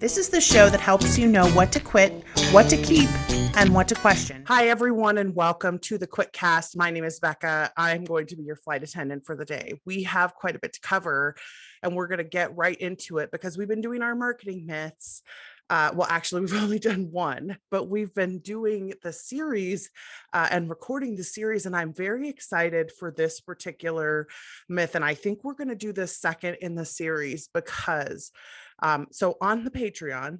This is the show that helps you know what to quit, what to keep, and what to question. Hi, everyone, and welcome to the QuitCast. My name is Becca. I'm going to be your flight attendant for the day. We have quite a bit to cover, and we're going to get right into it because we've been doing our marketing myths. Actually, we've only done one, but we've been doing the series and recording the series, and I'm very excited for this particular myth. And I think we're going to do this second in the series because so on the Patreon,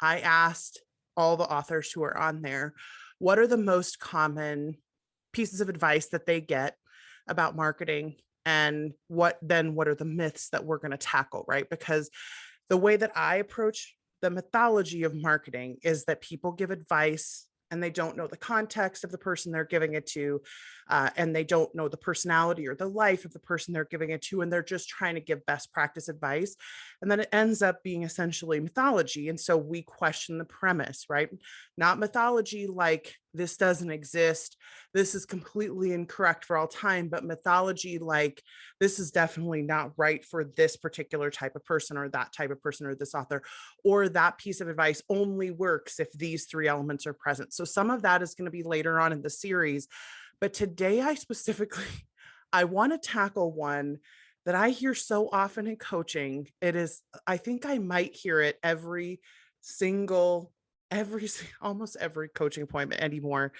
I asked all the authors who are on there, what are the most common pieces of advice that they get about marketing, and what are the myths that we're going to tackle, right? Because the way that I approach the mythology of marketing is that people give advice and they don't know the context of the person they're giving it to, and they don't know the personality or the life of the person they're giving it to, and they're just trying to give best practice advice. And then it ends up being essentially mythology. And so we question the premise, right? Not mythology like this doesn't exist, this is completely incorrect for all time, but mythology like this is definitely not right for this particular type of person or that type of person or this author, or that piece of advice only works if these three elements are present. So some of that is going to be later on in the series. But today I want to tackle one that I hear so often in coaching. I think I might hear it almost every coaching appointment anymore.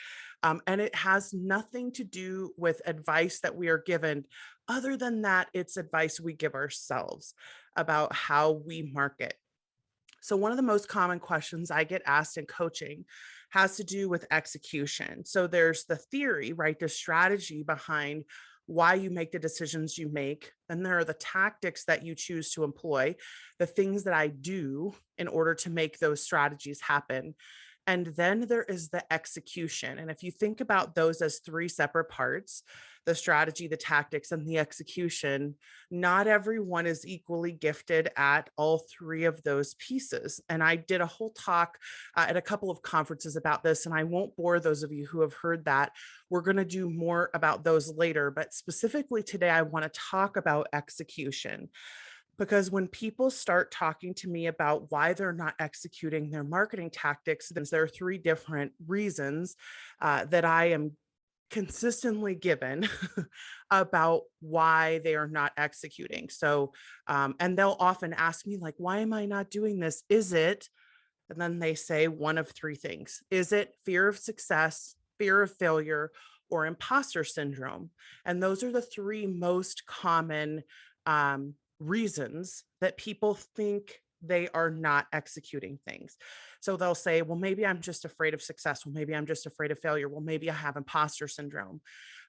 And it has nothing to do with advice that we are given. Other than that, it's advice we give ourselves about how we market. So one of the most common questions I get asked in coaching has to do with execution. So there's the theory, right? The strategy behind why you make the decisions you make. And there are the tactics that you choose to employ, the things that I do in order to make those strategies happen. And then there is the execution. And if you think about those as three separate parts, the strategy, the tactics, and the execution, not everyone is equally gifted at all three of those pieces. And I did a whole talk at a couple of conferences about this, and I won't bore those of you who have heard that. We're going to do more about those later, but specifically today, I want to talk about execution. Because when people start talking to me about why they're not executing their marketing tactics, there are three different reasons that I am consistently given about why they are not executing. So, and they'll often ask me, like, why am I not doing this? Is it, and then they say one of three things. Is it fear of success, fear of failure, or imposter syndrome? And those are the three most common reasons that people think they are not executing things. So they'll say, well, maybe I'm just afraid of success. Well, maybe I'm just afraid of failure. Well, maybe I have imposter syndrome.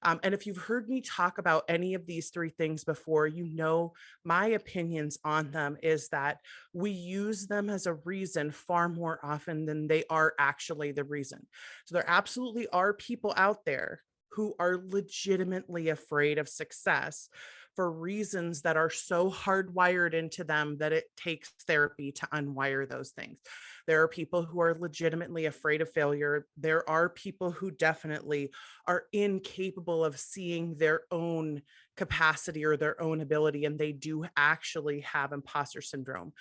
And if you've heard me talk about any of these three things before, you know my opinions on them is that we use them as a reason far more often than they are actually the reason. So there absolutely are people out there who are legitimately afraid of success for reasons that are so hardwired into them that it takes therapy to unwire those things. There are people who are legitimately afraid of failure. There are people who definitely are incapable of seeing their own capacity or their own ability, and they do actually have imposter syndrome.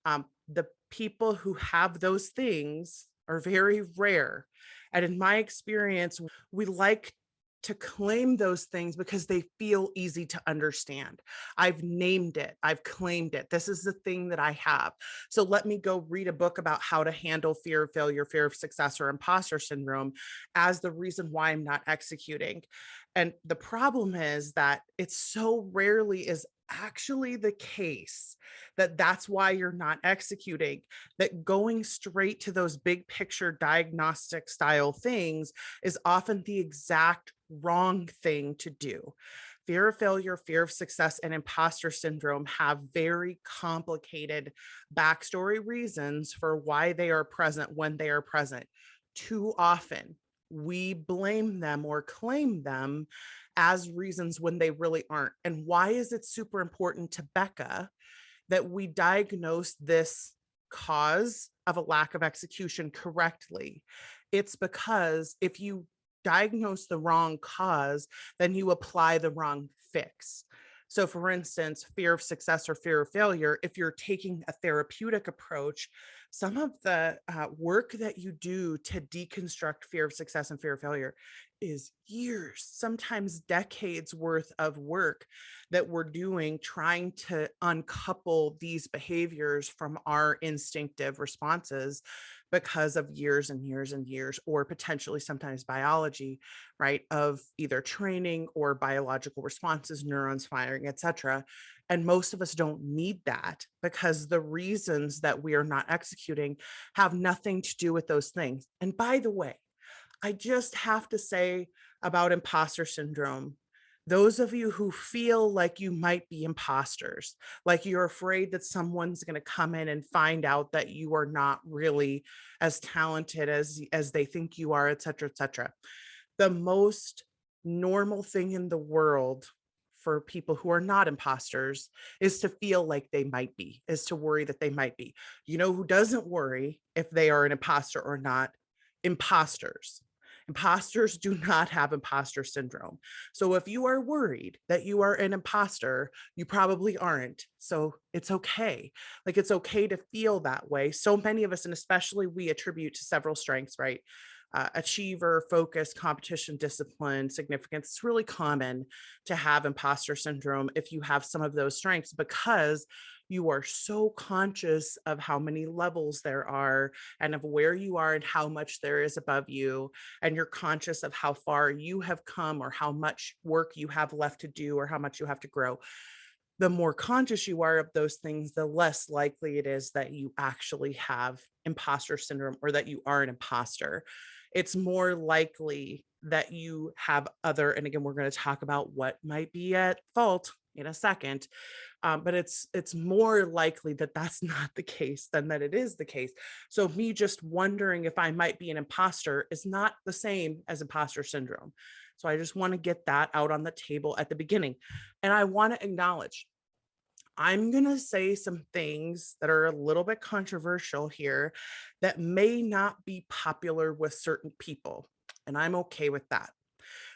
The people who have those things are very rare. And in my experience, we like to claim those things because they feel easy to understand. I've named it. I've claimed it. This is the thing that I have. So let me go read a book about how to handle fear of failure, fear of success, or imposter syndrome as the reason why I'm not executing. And the problem is that it so rarely is actually the case that that's why you're not executing, that going straight to those big picture diagnostic style things is often the exact wrong thing to do. Fear of failure, fear of success, and imposter syndrome have very complicated backstory reasons for why they are present when they are present. Too often, we blame them or claim them as reasons when they really aren't. And why is it super important to Becca that we diagnose this cause of a lack of execution correctly? It's because if you diagnose the wrong cause, then you apply the wrong fix. So, for instance, fear of success or fear of failure, if you're taking a therapeutic approach, some of the work that you do to deconstruct fear of success and fear of failure is years, sometimes decades worth of work that we're doing trying to uncouple these behaviors from our instinctive responses because of years and years and years, or potentially sometimes biology, right, of either training or biological responses, neurons firing, etc. And most of us don't need that because the reasons that we are not executing have nothing to do with those things. And by the way, I just have to say about imposter syndrome, those of you who feel like you might be imposters, like you're afraid that someone's going to come in and find out that you are not really as talented as they think you are, et cetera, et cetera. The most normal thing in the world for people who are not imposters is to feel like they might be, is to worry that they might be. You know who doesn't worry if they are an imposter or not? Imposters. Imposters do not have imposter syndrome. So if you are worried that you are an imposter, you probably aren't. So it's okay. Like it's okay to feel that way. So many of us, and especially we, attribute to several strengths, right? Achiever, focus, competition, discipline, significance. It's really common to have imposter syndrome if you have some of those strengths because you are so conscious of how many levels there are and of where you are and how much there is above you. And you're conscious of how far you have come or how much work you have left to do or how much you have to grow. The more conscious you are of those things, the less likely it is that you actually have imposter syndrome or that you are an imposter. It's more likely that you have other, and again, we're going to talk about what might be at fault in a second, but it's more likely that that's not the case than that it is the case. So me just wondering if I might be an imposter is not the same as imposter syndrome. So I just want to get that out on the table at the beginning. And I want to acknowledge I'm going to say some things that are a little bit controversial here that may not be popular with certain people. And I'm okay with that.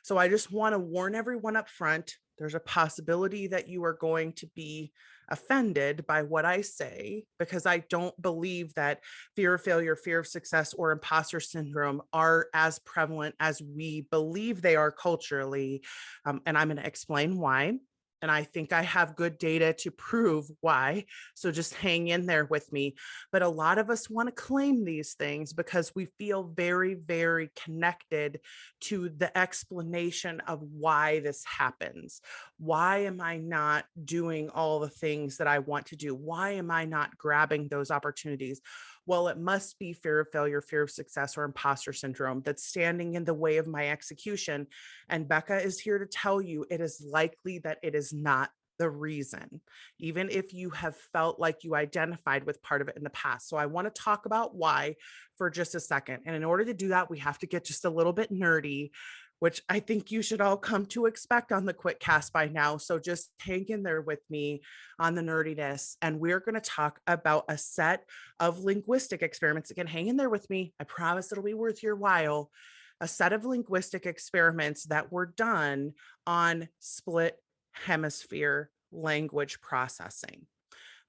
So I just want to warn everyone up front. There's a possibility that you are going to be offended by what I say because I don't believe that fear of failure, fear of success, or imposter syndrome are as prevalent as we believe they are culturally. And I'm going to explain why. And I think I have good data to prove why. So just hang in there with me. But a lot of us want to claim these things because we feel very, very connected to the explanation of why this happens. Why am I not doing all the things that I want to do? Why am I not grabbing those opportunities? Well, it must be fear of failure, fear of success, or imposter syndrome that's standing in the way of my execution. And Becca is here to tell you it is likely that it is not the reason, even if you have felt like you identified with part of it in the past. So I want to talk about why for just a second. And in order to do that, we have to get just a little bit nerdy, which I think you should all come to expect on the QuitCast by now. So just hang in there with me on the nerdiness. And we're going to talk about a set of linguistic experiments. Again, hang in there with me. I promise it'll be worth your while. A set of linguistic experiments that were done on split hemisphere language processing.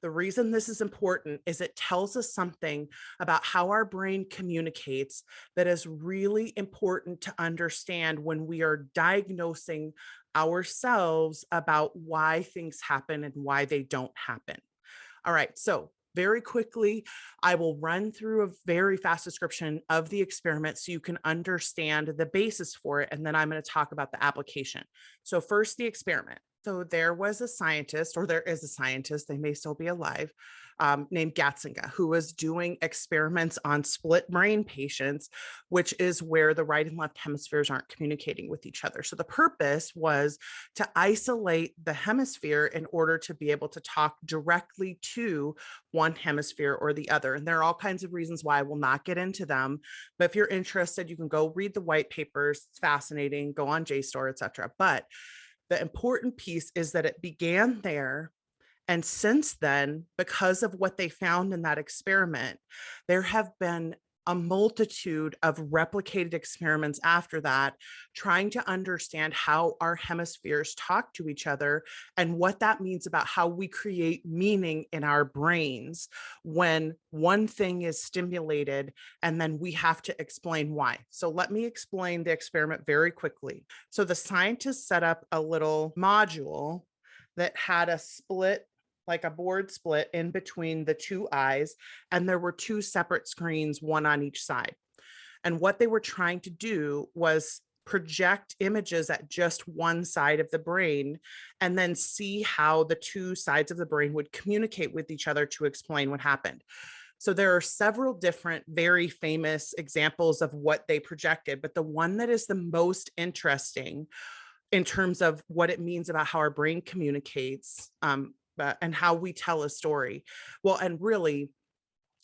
The reason this is important is it tells us something about how our brain communicates that is really important to understand when we are diagnosing ourselves about why things happen and why they don't happen. All right, so very quickly, I will run through a very fast description of the experiment so you can understand the basis for it, and then I'm going to talk about the application. So first, the experiment. So there was a scientist, or there is a scientist, they may still be alive, named Gatzinga, who was doing experiments on split brain patients, which is where the right and left hemispheres aren't communicating with each other. So the purpose was to isolate the hemisphere in order to be able to talk directly to one hemisphere or the other. And there are all kinds of reasons why. I will not get into them, but if you're interested, you can go read the white papers. It's fascinating. Go on JSTOR, etc. But the important piece is that it began there. And since then, because of what they found in that experiment, there have been a multitude of replicated experiments after that, trying to understand how our hemispheres talk to each other and what that means about how we create meaning in our brains when one thing is stimulated and then we have to explain why. So let me explain the experiment very quickly. So the scientists set up a little module that had a split, like a board split in between the two eyes, and there were two separate screens, one on each side. And what they were trying to do was project images at just one side of the brain and then see how the two sides of the brain would communicate with each other to explain what happened. So there are several different very famous examples of what they projected, but the one that is the most interesting in terms of what it means about how our brain communicates, and how we tell a story. Well, and really,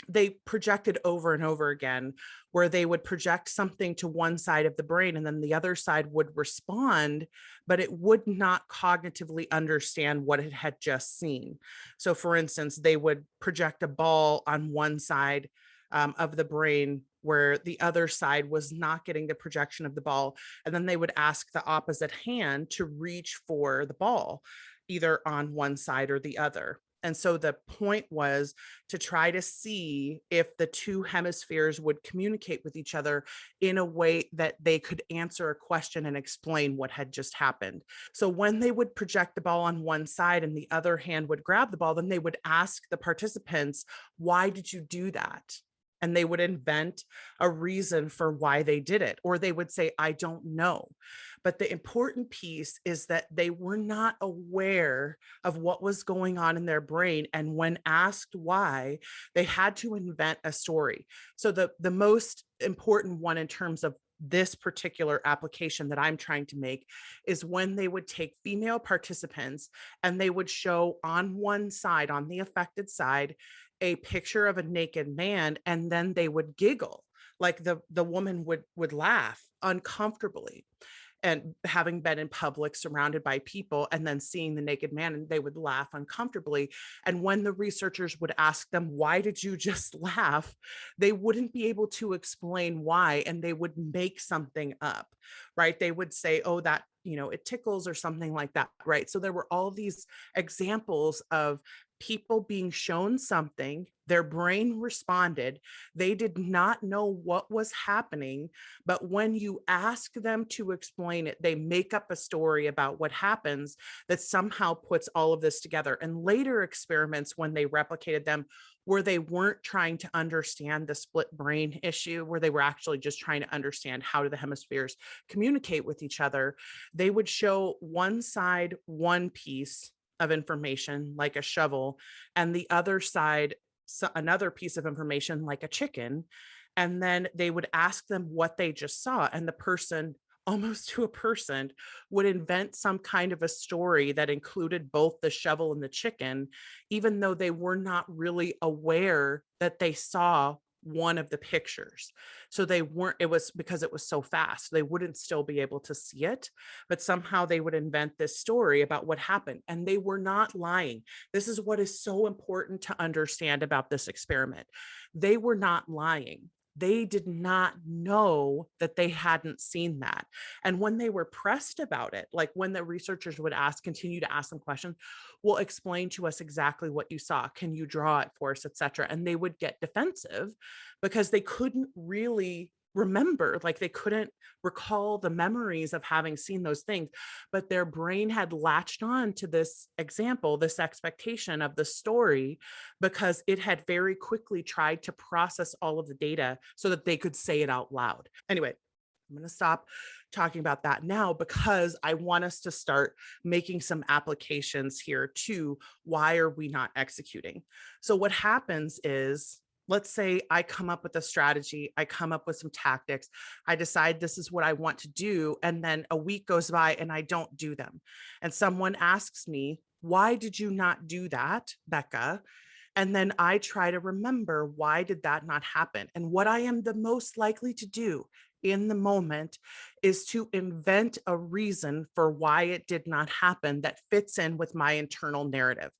they projected over and over again where they would project something to one side of the brain and then the other side would respond, but it would not cognitively understand what it had just seen. So for instance, they would project a ball on one side of the brain where the other side was not getting the projection of the ball. And then they would ask the opposite hand to reach for the ball, either on one side or the other. And so the point was to try to see if the two hemispheres would communicate with each other in a way that they could answer a question and explain what had just happened. So when they would project the ball on one side and the other hand would grab the ball, then they would ask the participants, why did you do that? And they would invent a reason for why they did it, or they would say, I don't know. But the important piece is that they were not aware of what was going on in their brain. And when asked why, they had to invent a story. So the most important one in terms of this particular application that I'm trying to make is when they would take female participants and they would show on one side, on the affected side, a picture of a naked man, and then they would giggle, like the woman would laugh uncomfortably, and having been in public surrounded by people and then seeing the naked man, and they would laugh uncomfortably. And when the researchers would ask them, why did you just laugh, they wouldn't be able to explain why, and they would make something up, right? They would say, oh, that, it tickles or something like that, right? So there were all these examples of people being shown something, their brain responded, they did not know what was happening, but when you ask them to explain it, they make up a story about what happens that somehow puts all of this together. And later experiments, when they replicated them, where they weren't trying to understand the split brain issue, where they were actually just trying to understand how do the hemispheres communicate with each other, they would show one side, one piece of information like a shovel, and the other side, another piece of information like a chicken. And then they would ask them what they just saw. And the person, almost to a person, would invent some kind of a story that included both the shovel and the chicken, even though they were not really aware that they saw one of the pictures. So they weren't, it was because it was so fast, they wouldn't still be able to see it, but somehow they would invent this story about what happened. And they were not lying. This is what is so important to understand about this experiment. They were not lying. They did not know that they hadn't seen that. And when they were pressed about it, like when the researchers would continue to ask them questions, well, explain to us exactly what you saw. Can you draw it for us, etc. And they would get defensive because they couldn't really remember, like they couldn't recall the memories of having seen those things, but their brain had latched on to this example, this expectation of the story, because it had very quickly tried to process all of the data so that they could say it out loud. Anyway, I'm going to stop talking about that now because I want us to start making some applications here to why are we not executing. So what happens is, let's say I come up with a strategy, I come up with some tactics, I decide this is what I want to do, and then a week goes by and I don't do them. And someone asks me, why did you not do that, Becca? And then I try to remember, why did that not happen? And what I am the most likely to do in the moment is to invent a reason for why it did not happen that fits in with my internal narrative.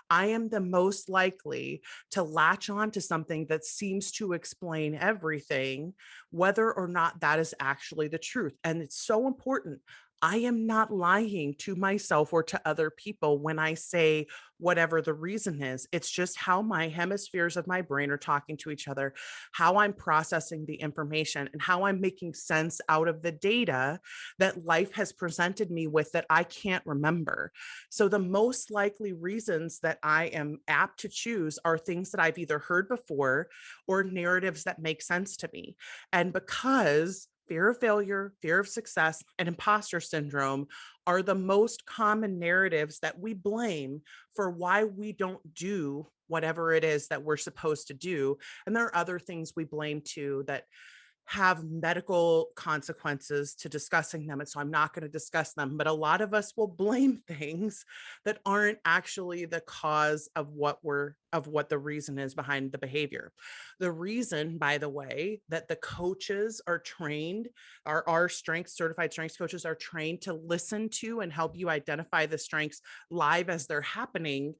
I am the most likely to latch on to something that seems to explain everything, whether or not that is actually the truth. And it's so important. I am not lying to myself or to other people when I say whatever the reason is. It's just how my hemispheres of my brain are talking to each other, how I'm processing the information, and how I'm making sense out of the data that life has presented me with that I can't remember. So, the most likely reasons that I am apt to choose are things that I've either heard before or narratives that make sense to me. And because fear of failure, fear of success, and imposter syndrome are the most common narratives that we blame for why we don't do whatever it is that we're supposed to do. And there are other things we blame too that have medical consequences to discussing them. And so I'm not going to discuss them, but a lot of us will blame things that aren't actually the cause of what the reason is behind the behavior. The reason, by the way, that the coaches are trained, our strengths, certified strengths coaches are trained to listen to and help you identify the strengths live as they're happening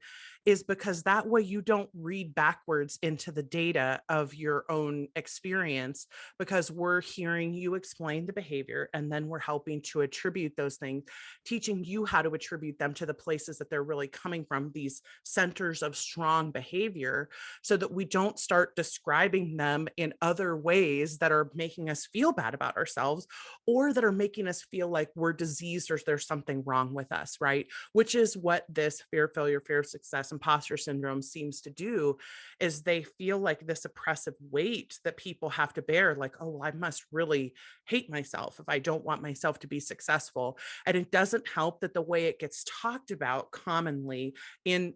is because that way you don't read backwards into the data of your own experience, because we're hearing you explain the behavior and then we're helping to attribute those things, teaching you how to attribute them to the places that they're really coming from, these centers of strong behavior, so that we don't start describing them in other ways that are making us feel bad about ourselves or that are making us feel like we're diseased or there's something wrong with us, right? Which is what this fear of failure, fear of success, imposter syndrome seems to do, is they feel like this oppressive weight that people have to bear, like, oh, I must really hate myself if I don't want myself to be successful. And it doesn't help that the way it gets talked about commonly in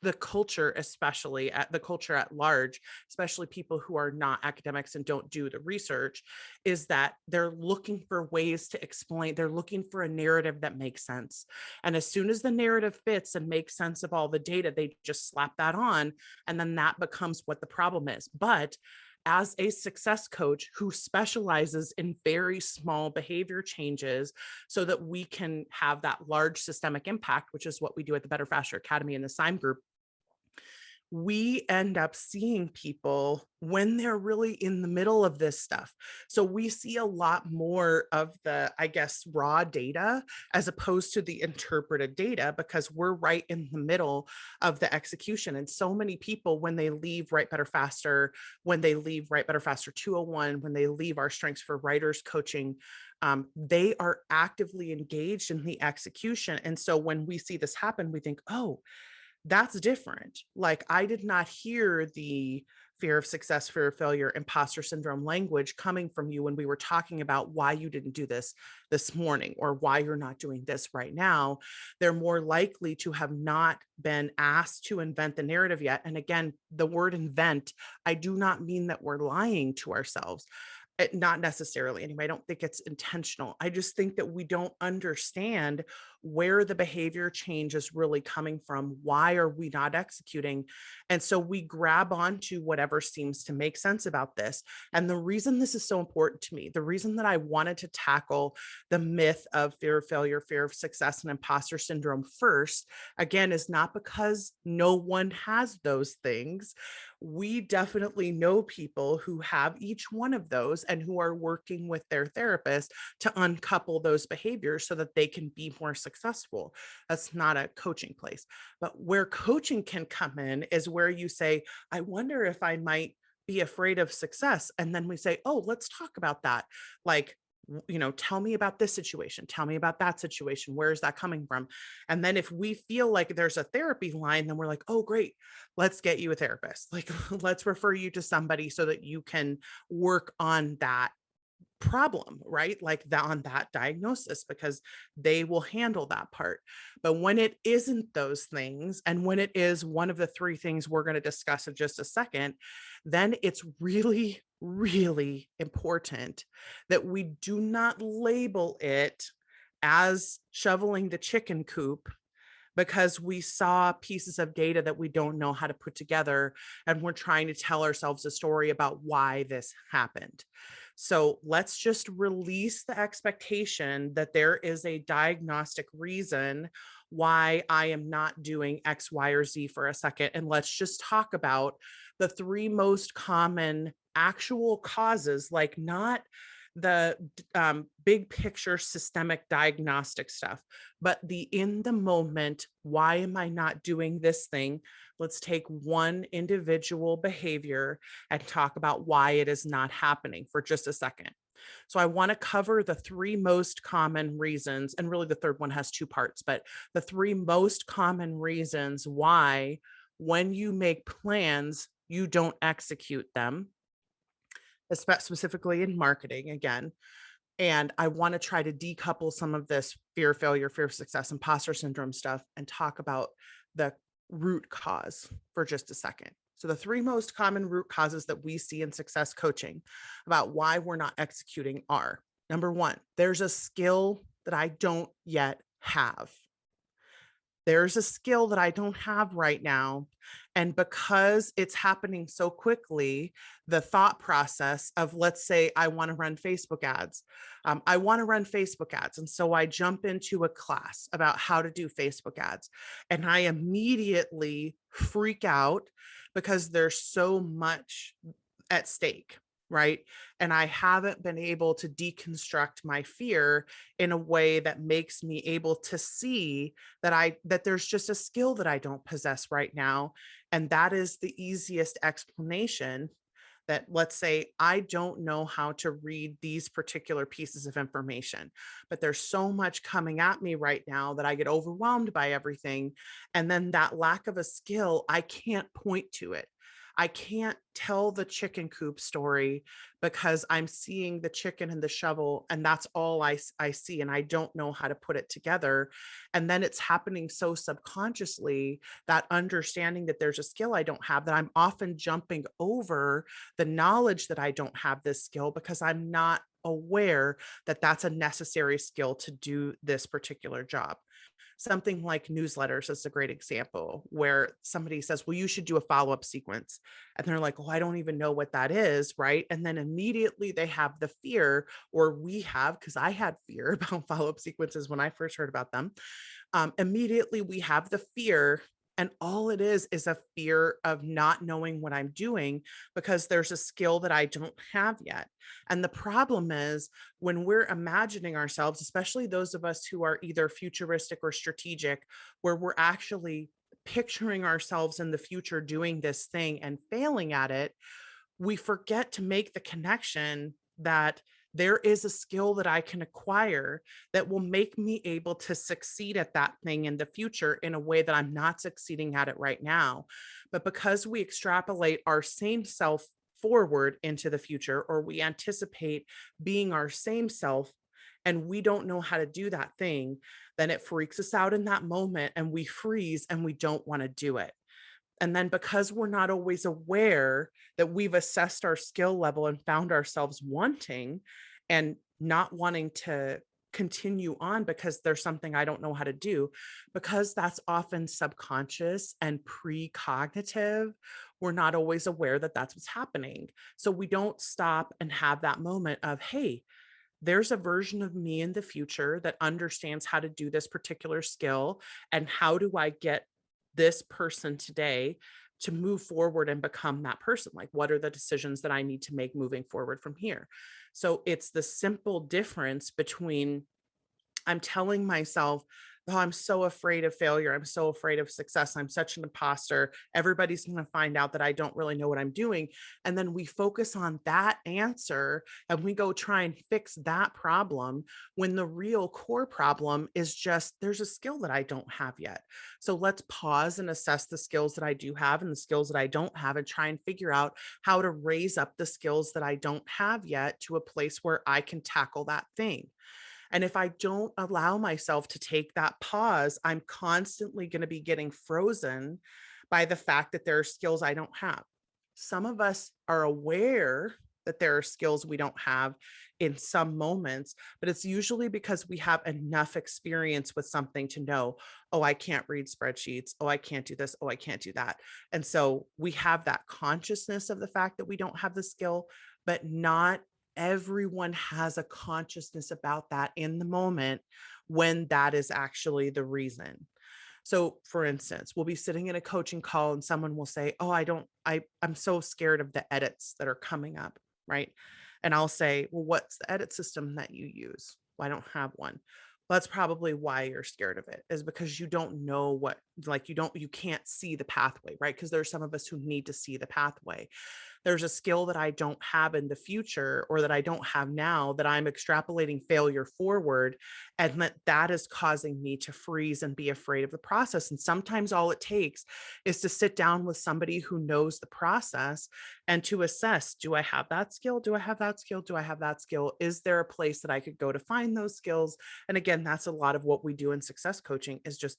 the culture, especially at the culture at large, especially people who are not academics and don't do the research, is that they're looking for ways to explain, they're looking for a narrative that makes sense. And as soon as the narrative fits and makes sense of all the data, they just slap that on. And then that becomes what the problem is. But as a success coach who specializes in very small behavior changes so that we can have that large systemic impact, which is what we do at the Better Faster Academy and the SIME group, we end up seeing people when they're really in the middle of this stuff. So we see a lot more of the, I guess, raw data as opposed to the interpreted data, because we're right in the middle of the execution. And so many people, when they leave Write Better Faster, when they leave Write Better Faster 201, when they leave our Strengths for Writers coaching, they are actively engaged in the execution. And so when we see this happen, we think, oh, that's different. Like, I did not hear the fear of success, fear of failure, imposter syndrome language coming from you when we were talking about why you didn't do this morning or why you're not doing this right now. They're more likely to have not been asked to invent the narrative yet. And again, the word invent, I do not mean that we're lying to ourselves. Not necessarily anyway. I don't think it's intentional. I just think that we don't understand where the behavior change is really coming from. Why are we not executing? And so we grab onto whatever seems to make sense about this. And the reason this is so important to me, the reason that I wanted to tackle the myth of fear of failure, fear of success, and imposter syndrome first, again, is not because no one has those things. We definitely know people who have each one of those and who are working with their therapist to uncouple those behaviors so that they can be more successful. That's not a coaching place. But where coaching can come in is where you say, I wonder if I might be afraid of success. And then we say, oh, let's talk about that. Like, tell me about this situation. Tell me about that situation. Where is that coming from? And then if we feel like there's a therapy line, then we're like, oh, great, let's get you a therapist. Like, let's refer you to somebody so that you can work on that problem, right? Like that, on that diagnosis, because they will handle that part. But when it isn't those things, and when it is one of the three things we're going to discuss in just a second, then it's really, really important that we do not label it as shoveling the chicken coop, because we saw pieces of data that we don't know how to put together. And we're trying to tell ourselves a story about why this happened. So let's just release the expectation that there is a diagnostic reason why I am not doing X, Y, or Z for a second. And let's just talk about the three most common actual causes, like not the big picture systemic diagnostic stuff, but the in the moment, why am I not doing this thing? Let's take one individual behavior and talk about why it is not happening for just a second. So I want to cover the three most common reasons, and really the third one has two parts, but the three most common reasons why, when you make plans, you don't execute them, specifically in marketing again. And I want to try to decouple some of this fear of failure, fear of success, imposter syndrome stuff and talk about the root cause for just a second. So, the three most common root causes that we see in success coaching about why we're not executing are: number one, there's a skill that I don't yet have. There's a skill that I don't have right now. And because it's happening so quickly, the thought process of, let's say, I want to run Facebook ads. I want to run Facebook ads. And so I jump into a class about how to do Facebook ads. And I immediately freak out because there's so much at stake, right? And I haven't been able to deconstruct my fear in a way that makes me able to see that there's just a skill that I don't possess right now. And that is the easiest explanation. That, let's say, I don't know how to read these particular pieces of information, but there's so much coming at me right now that I get overwhelmed by everything. And then that lack of a skill, I can't point to it. I can't tell the chicken coop story because I'm seeing the chicken and the shovel, and that's all I see, and I don't know how to put it together. And then it's happening so subconsciously, that understanding that there's a skill I don't have, that I'm often jumping over the knowledge that I don't have this skill because I'm not aware that that's a necessary skill to do this particular job. Something like newsletters is a great example, where somebody says, well, you should do a follow-up sequence. And they're like, oh, I don't even know what that is. Right. And then immediately they have the fear, or we have, because I had fear about follow-up sequences when I first heard about them. Immediately we have the fear. And all it is a fear of not knowing what I'm doing because there's a skill that I don't have yet. And the problem is, when we're imagining ourselves, especially those of us who are either futuristic or strategic, where we're actually picturing ourselves in the future doing this thing and failing at it, we forget to make the connection that there is a skill that I can acquire that will make me able to succeed at that thing in the future in a way that I'm not succeeding at it right now. But because we extrapolate our same self forward into the future, or we anticipate being our same self, and we don't know how to do that thing, then it freaks us out in that moment and we freeze and we don't want to do it. And then, because we're not always aware that we've assessed our skill level and found ourselves wanting and not wanting to continue on because there's something I don't know how to do, because that's often subconscious and precognitive, we're not always aware that that's what's happening. So we don't stop and have that moment of, hey, there's a version of me in the future that understands how to do this particular skill. And how do I get this person today to move forward and become that person? Like, what are the decisions that I need to make moving forward from here? So it's the simple difference between, I'm telling myself, oh, I'm so afraid of failure. I'm so afraid of success. I'm such an imposter. Everybody's going to find out that I don't really know what I'm doing. And then we focus on that answer and we go try and fix that problem, when the real core problem is just, there's a skill that I don't have yet. So let's pause and assess the skills that I do have and the skills that I don't have, and try and figure out how to raise up the skills that I don't have yet to a place where I can tackle that thing. And if I don't allow myself to take that pause, I'm constantly going to be getting frozen by the fact that there are skills I don't have. Some of us are aware that there are skills we don't have in some moments, but it's usually because we have enough experience with something to know, oh, I can't read spreadsheets. Oh, I can't do this. Oh, I can't do that. And so we have that consciousness of the fact that we don't have the skill, but not everyone has a consciousness about that in the moment when that is actually the reason. So for instance, we'll be sitting in a coaching call and someone will say, "Oh, I'm so scared of the edits that are coming up," right? And I'll say, "Well, what's the edit system that you use?" "Well, I don't have one." Well, that's probably why you're scared of it, is because you don't know what, like you can't see the pathway, right? Because there's some of us who need to see the pathway. There's a skill that I don't have in the future or that I don't have now that I'm extrapolating failure forward. And that is causing me to freeze and be afraid of the process. And sometimes all it takes is to sit down with somebody who knows the process and to assess, do I have that skill? Do I have that skill? Do I have that skill? Is there a place that I could go to find those skills? And again, that's a lot of what we do in success coaching is just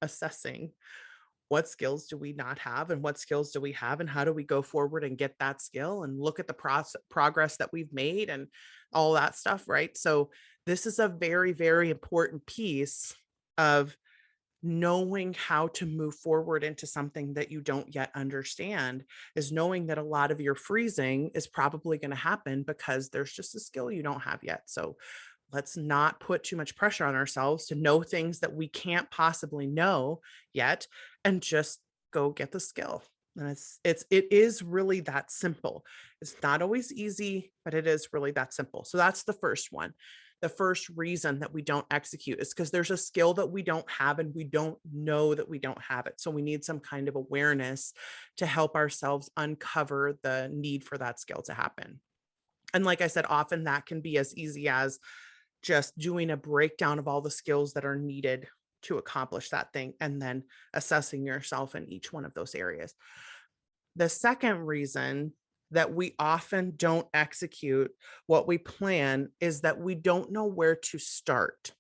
assessing what skills do we not have and what skills do we have and how do we go forward and get that skill and look at the progress that we've made and all that stuff, right? So this is a very, very important piece of knowing how to move forward into something that you don't yet understand, is knowing that a lot of your freezing is probably going to happen because there's just a skill you don't have yet. So let's not put too much pressure on ourselves to know things that we can't possibly know yet, and just go get the skill. And it is really that simple. It's not always easy, but it is really that simple. So that's the first one. The first reason that we don't execute is because there's a skill that we don't have and we don't know that we don't have it. So we need some kind of awareness to help ourselves uncover the need for that skill to happen. And like I said, often that can be as easy as just doing a breakdown of all the skills that are needed to accomplish that thing and then assessing yourself in each one of those areas. The second reason that we often don't execute what we plan is that we don't know where to start.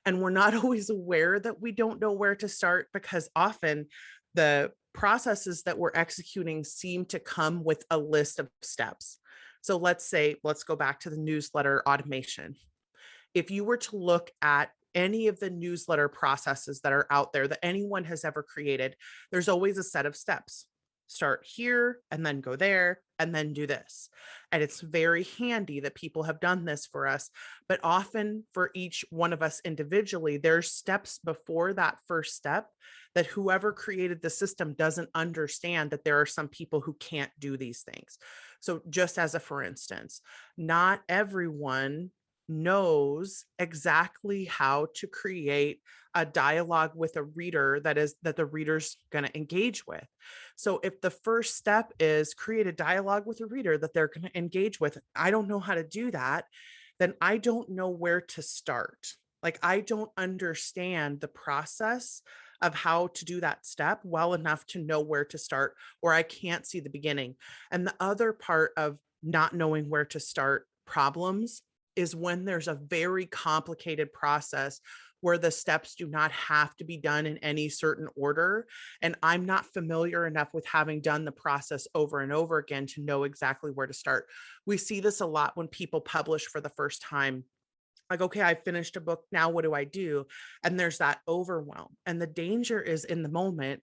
And we're not always aware that we don't know where to start because often the processes that we're executing seem to come with a list of steps. So let's go back to the newsletter automation. If you were to look at any of the newsletter processes that are out there that anyone has ever created, there's always a set of steps. Start here and then go there and then do this. And it's very handy that people have done this for us. But often for each one of us individually, there's steps before that first step that whoever created the system doesn't understand that there are some people who can't do these things. So just as a for instance, not everyone knows exactly how to create a dialogue with a reader that the reader's going to engage with. So if the first step is create a dialogue with a reader that they're going to engage with, I don't know how to do that, then I don't know where to start. Like I don't understand the process of how to do that step well enough to know where to start, or I can't see the beginning. And the other part of not knowing where to start problems is when there's a very complicated process where the steps do not have to be done in any certain order. And I'm not familiar enough with having done the process over and over again to know exactly where to start. We see this a lot when people publish for the first time. Like, okay, I finished a book. Now what do I do? And there's that overwhelm. And the danger is in the moment,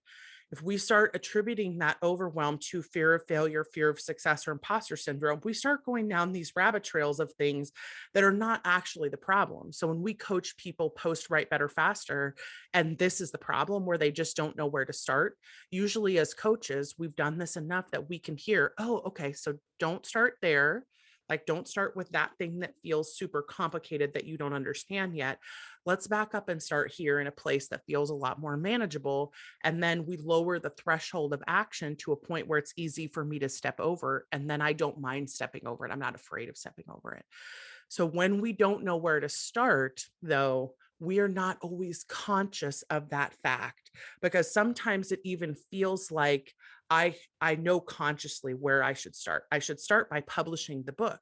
if we start attributing that overwhelm to fear of failure, fear of success, or imposter syndrome, we start going down these rabbit trails of things that are not actually the problem. So when we coach people post, write better, faster, and this is the problem where they just don't know where to start, usually as coaches, we've done this enough that we can hear, oh, okay, so don't start there. Like, don't start with that thing that feels super complicated that you don't understand yet. Let's back up and start here in a place that feels a lot more manageable. And then we lower the threshold of action to a point where it's easy for me to step over. And then I don't mind stepping over it. I'm not afraid of stepping over it. So when we don't know where to start, though, we are not always conscious of that fact, because sometimes it even feels like I know consciously where I should start. I should start by publishing the book.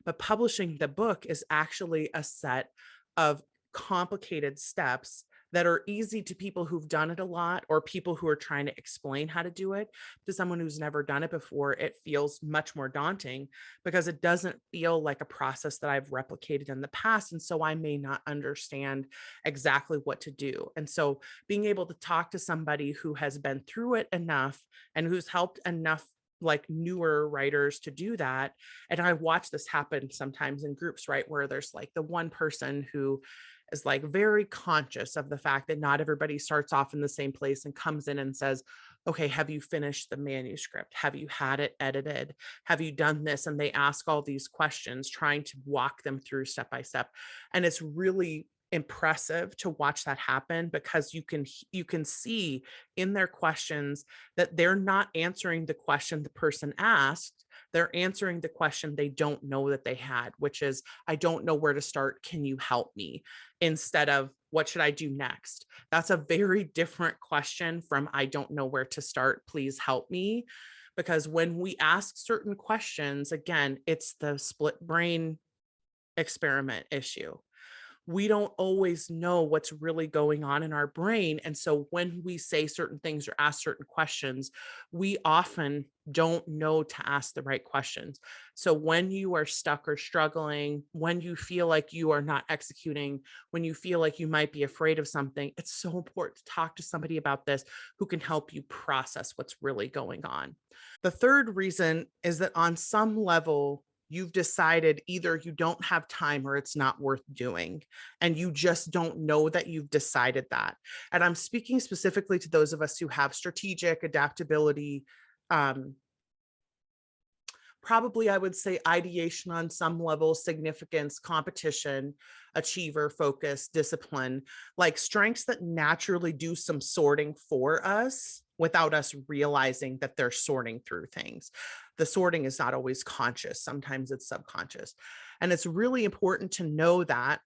But publishing the book is actually a set of complicated steps that are easy to people who've done it a lot or people who are trying to explain how to do it. To someone who's never done it before, it feels much more daunting because it doesn't feel like a process that I've replicated in the past. And so I may not understand exactly what to do. And so being able to talk to somebody who has been through it enough and who's helped enough like newer writers to do that. And I watch this happen sometimes in groups, right? Where there's like the one person who is like very conscious of the fact that not everybody starts off in the same place and comes in and says, okay, have you finished the manuscript? Have you had it edited? Have you done this? And they ask all these questions, trying to walk them through step by step. And it's really impressive to watch that happen because you can see in their questions that they're not answering the question the person asked. They're answering the question they don't know that they had, which is, I don't know where to start, can you help me, instead of what should I do next. That's a very different question from I don't know where to start, please help me. Because when we ask certain questions, again, it's the split brain experiment issue. We don't always know what's really going on in our brain. And so when we say certain things or ask certain questions, we often don't know to ask the right questions. So when you are stuck or struggling, when you feel like you are not executing, when you feel like you might be afraid of something, it's so important to talk to somebody about this who can help you process what's really going on. The third reason is that on some level, you've decided either you don't have time or it's not worth doing. And you just don't know that you've decided that. And I'm speaking specifically to those of us who have strategic adaptability, um, probably I would say ideation on some level, significance, competition, achiever, focus, discipline, like strengths that naturally do some sorting for us without us realizing that they're sorting through things. The sorting is not always conscious. Sometimes it's subconscious. And it's really important to know that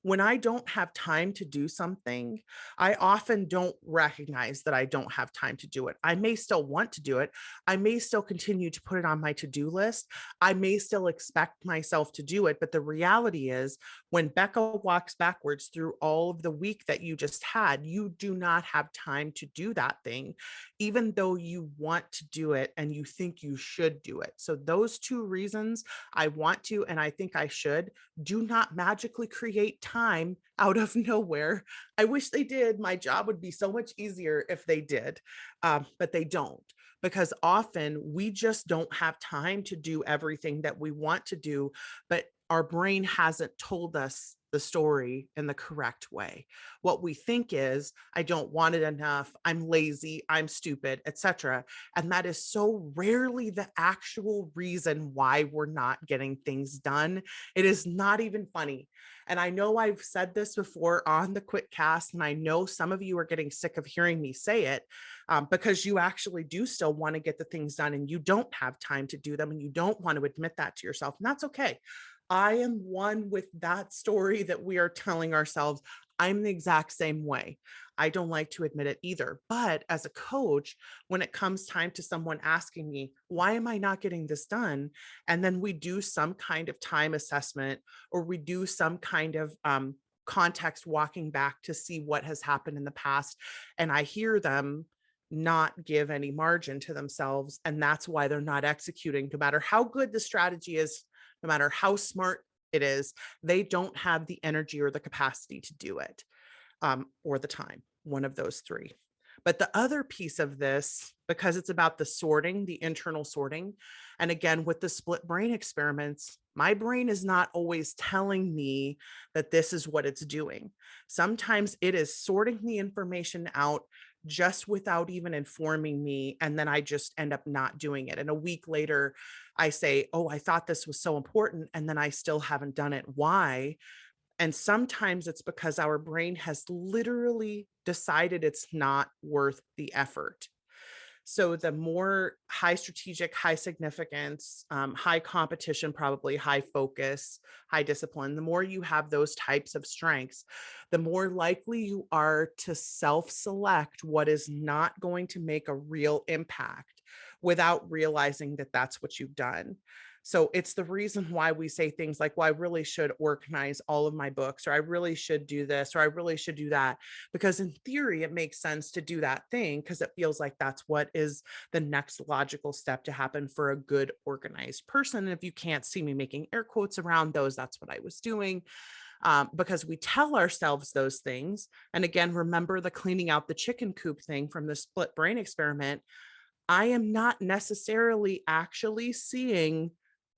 when I don't have time to do something, I often don't recognize that I don't have time to do it. I may still want to do it. I may still continue to put it on my to-do list. I may still expect myself to do it. But the reality is, when Becca walks backwards through all of the week that you just had, you do not have time to do that thing, even though you want to do it and you think you should do it. So those two reasons, I want to, and I think I should, do not magically create time out of nowhere. I wish they did. My job would be so much easier if they did, but they don't, because often we just don't have time to do everything that we want to do, but our brain hasn't told us the story in the correct way. What we think is, I don't want it enough, I'm lazy, I'm stupid, etc. And that is so rarely the actual reason why we're not getting things done. It is not even funny. And I know I've said this before on the QuitCast, and I know some of you are getting sick of hearing me say it, because you actually do still want to get the things done and you don't have time to do them and you don't want to admit that to yourself. And that's okay. I am one with that story that we are telling ourselves. I'm the exact same way. I don't like to admit it either. But as a coach, when it comes time to someone asking me, why am I not getting this done? And then we do some kind of time assessment, or we do some kind of context walking back to see what has happened in the past. And I hear them not give any margin to themselves. And that's why they're not executing, no matter how good the strategy is, no matter how smart it is, they don't have the energy or the capacity to do it, or the time, one of those three. But the other piece of this, because it's about the sorting, the internal sorting, and again, with the split brain experiments, my brain is not always telling me that this is what it's doing. Sometimes it is sorting the information out just without even informing me. And then I just end up not doing it. And a week later, I say, oh, I thought this was so important. And then I still haven't done it. Why? And sometimes it's because our brain has literally decided it's not worth the effort. So the more high strategic, high significance, high competition, probably high focus, high discipline, the more you have those types of strengths, the more likely you are to self-select what is not going to make a real impact without realizing that that's what you've done. So it's the reason why we say things like, well, I really should organize all of my books, or I really should do this, or I really should do that. Because in theory, it makes sense to do that thing because it feels like that's what is the next logical step to happen for a good organized person. And if you can't see me making air quotes around those, that's what I was doing. Because we tell ourselves those things. And again, remember the cleaning out the chicken coop thing from the split brain experiment. I am not necessarily actually seeing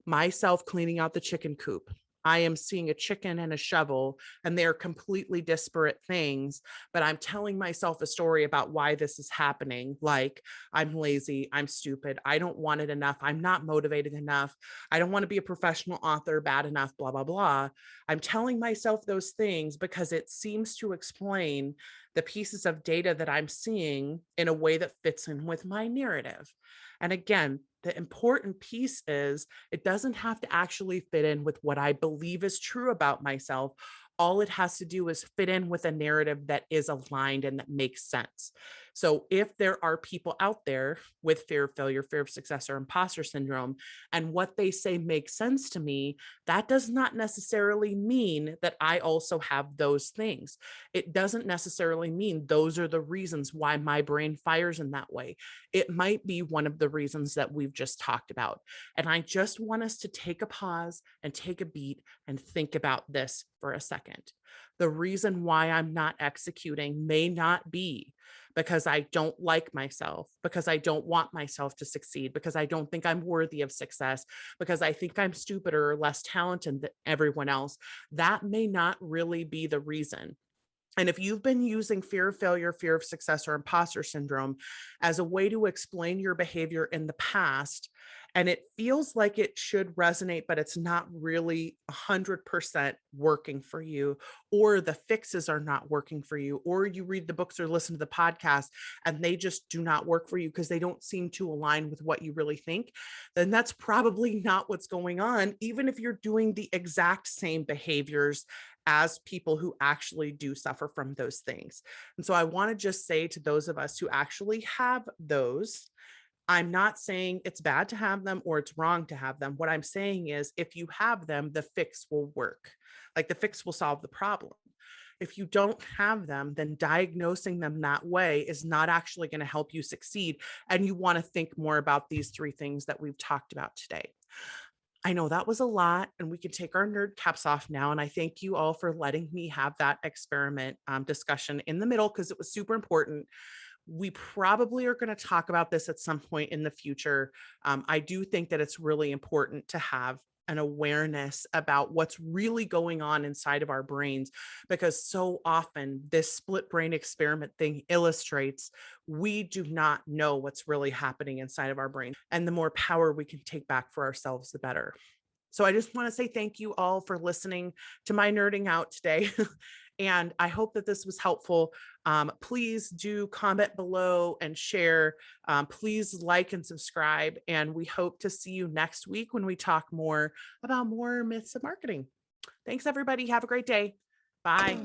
myself cleaning out the chicken coop. I am seeing a chicken and a shovel, and they're completely disparate things. But I'm telling myself a story about why this is happening. Like, I'm lazy, I'm stupid, I don't want it enough, I'm not motivated enough, I don't want to be a professional author bad enough, blah, blah, blah. I'm telling myself those things because it seems to explain the pieces of data that I'm seeing in a way that fits in with my narrative. And again, the important piece is it doesn't have to actually fit in with what I believe is true about myself. All it has to do is fit in with a narrative that is aligned and that makes sense. So if there are people out there with fear of failure, fear of success, or imposter syndrome, and what they say makes sense to me, that does not necessarily mean that I also have those things. It doesn't necessarily mean those are the reasons why my brain fires in that way. It might be one of the reasons that we've just talked about. And I just want us to take a pause and take a beat and think about this for a second. The reason why I'm not executing may not be because I don't like myself, because I don't want myself to succeed, because I don't think I'm worthy of success, because I think I'm stupider or less talented than everyone else. That may not really be the reason. And if you've been using fear of failure, fear of success, or imposter syndrome as a way to explain your behavior in the past, and it feels like it should resonate, but it's not really 100% working for you, or the fixes are not working for you, or you read the books or listen to the podcast and they just do not work for you because they don't seem to align with what you really think, then that's probably not what's going on, even if you're doing the exact same behaviors as people who actually do suffer from those things. And so I want to just say to those of us who actually have those, I'm not saying it's bad to have them or it's wrong to have them. What I'm saying is if you have them, the fix will work. Like the fix will solve the problem. If you don't have them, then diagnosing them that way is not actually going to help you succeed. And you want to think more about these three things that we've talked about today. I know that was a lot, and we can take our nerd caps off now. And I thank you all for letting me have that experiment discussion in the middle because it was super important. We probably are going to talk about this at some point in the future. I do think that it's really important to have an awareness about what's really going on inside of our brains, because so often this split brain experiment thing illustrates we do not know what's really happening inside of our brain. And the more power we can take back for ourselves, the better. So I just want to say thank you all for listening to my nerding out today. And I hope that this was helpful. Please do comment below and share. Please like and subscribe. And we hope to see you next week when we talk more about more myths of marketing. Thanks, everybody. Have a great day. Bye.